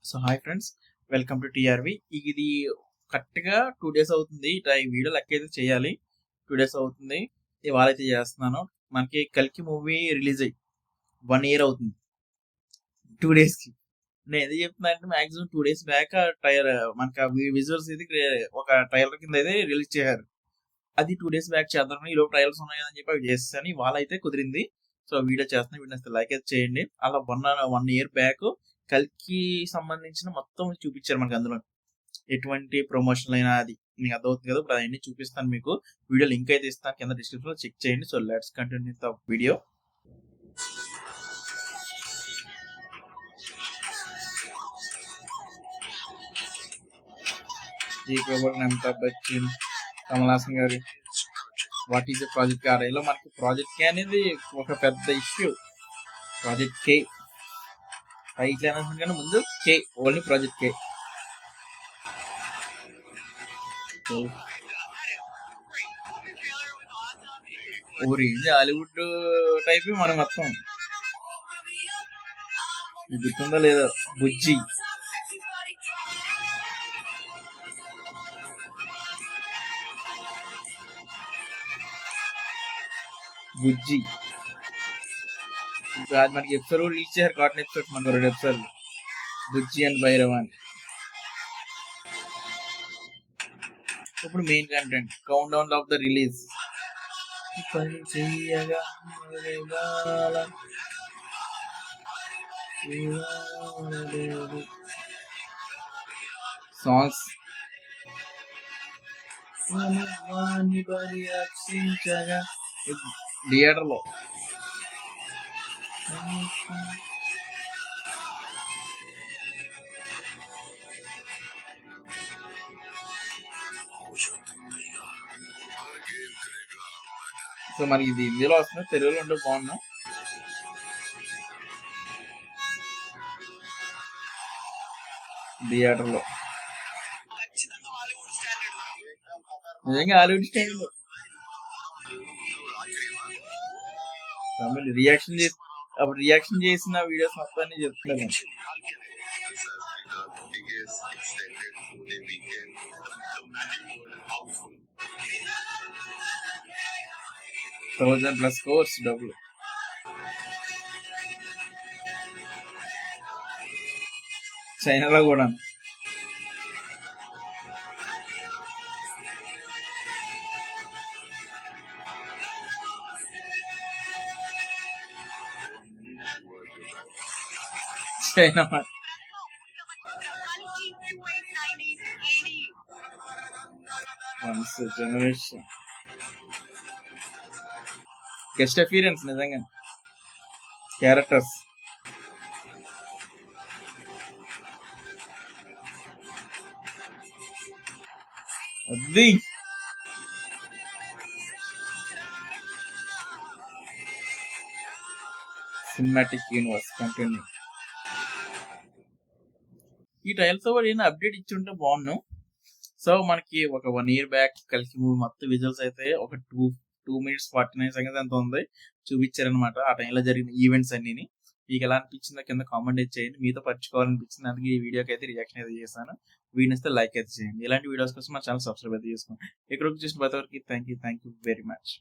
So hi friends, welcome to TRV. ఇది కరెక్ట్గా 2 days అవుతుంది. ఇట్లా ఈ వీడియో లెక్క అయితే చేయాలి. 2 days అవుతుంది. ఇవాళ అయితే చేస్తున్నాను. మనకి కల్కి మూవీ రిలీజ్ అయ్యి 1 year అవుతుంది 2 daysకి. నేను ఎందుకు చెప్తున్నా అంటే మాక్సిమం 2 days బ్యాక్ ట్రైలర్ మనకి విజువల్స్ ఇది ఒక ట్రైలర్ కింద అయితే రిలీజ్ చేశారు. అది 2 days బ్యాక్ చేద్దాం, ఈలోపు ట్రైలర్స్ ఉన్నాయి అని చెప్పి అవి చేస్తాను. ఇవాళ అయితే కుదిరింది. సో వీడియో చేస్తున్నాను. వీడియో లైక్ అయితే చేయండి. అలా 1 year బ్యాక్ కల్కి సంబంధించిన మొత్తం చూపించారు మనకి. అందులో ఎటువంటి ప్రమోషన్ అయినా అది మీకు అర్థమవుతుంది కదా. ఇప్పుడు అవన్నీ చూపిస్తాను మీకు. వీడియో లింక్ అయితే ఇస్తాను కింద డిస్క్రిప్షన్ లో, చెక్ చేయండి. So let's continue the video. Amitabh Bachchan, Kamal Haasan గారు, వాట్ ఈస్ ద ప్రాజెక్ట్ ఆర్ఐలో మనకి ప్రాజెక్ట్ కే అనేది ఒక పెద్ద issue. Project K title announcement కన్నా ముందు కే, ఓన్లీ ప్రాజెక్ట్ కే. ఓ రేంజ్ హాలీవుడ్ టైప్ మనం మొత్తం. గుర్తుందా లేదా? బుజ్జి, బుజ్జి అది మనకి ఎపిసోడ్ కూడా రీచ్ చేశారు. కార్టూన్ ఎపిసోడ్స్ మనకు 2 episodes, బుజ్జి అండ్ భైరవాన్. ఇప్పుడు main content, count down of the release. Songs theatre లో సో మనకి ఇది హిందీలో వస్తుంది, తెలుగులో ఉంటే బాగున్నా. థియేటర్ లో నిజంగా హాలీవుడ్ స్టైల్ తమిళ రియాక్షన్ చేసి అప్పుడు రియాక్షన్ చేసిన వీడియోస్ మొత్తాన్ని చెప్తున్నాను. 1000+ కోర్స్ డబ్బులు. చైనాలో కూడా China once generation guest appearance, నిజంగా క్యారెక్టర్స్. అది సినిమాటిక్ యూనివర్స్ కంటిన్యూ. ఈ ట్రైల్స్ కూడా ఏమైనా అప్డేట్ ఇచ్చి ఉంటే బాగున్నాం. సో మనకి ఒక 1 year బ్యాక్ కలిసి మూవీ మొత్తం విజువల్స్ అయితే ఒక 2 minutes 49 seconds ఎంత ఉంది చూపించారనమాట. ఆ టైంలో జరిగిన ఈవెంట్స్ అన్ని మీకు ఎలా అనిపించిందో కింద కామెంట్ అయితే చేయండి. మీతో పంచుకోవాలనిపించింది, అందుకే ఈ వీడియోకి అయితే రియాక్షన్ అయితే చేశాను. వీడియో వస్తే లైక్ అయితే చేయండి. ఇలాంటి వీడియోస్ కోసం మా ఛానల్ సబ్స్క్రైబ్ అయితే చేసుకోండి. ఇక్కడ చూసిన ప్రతి ఒక్కరికి థ్యాంక్ యూ వెరీ మచ్.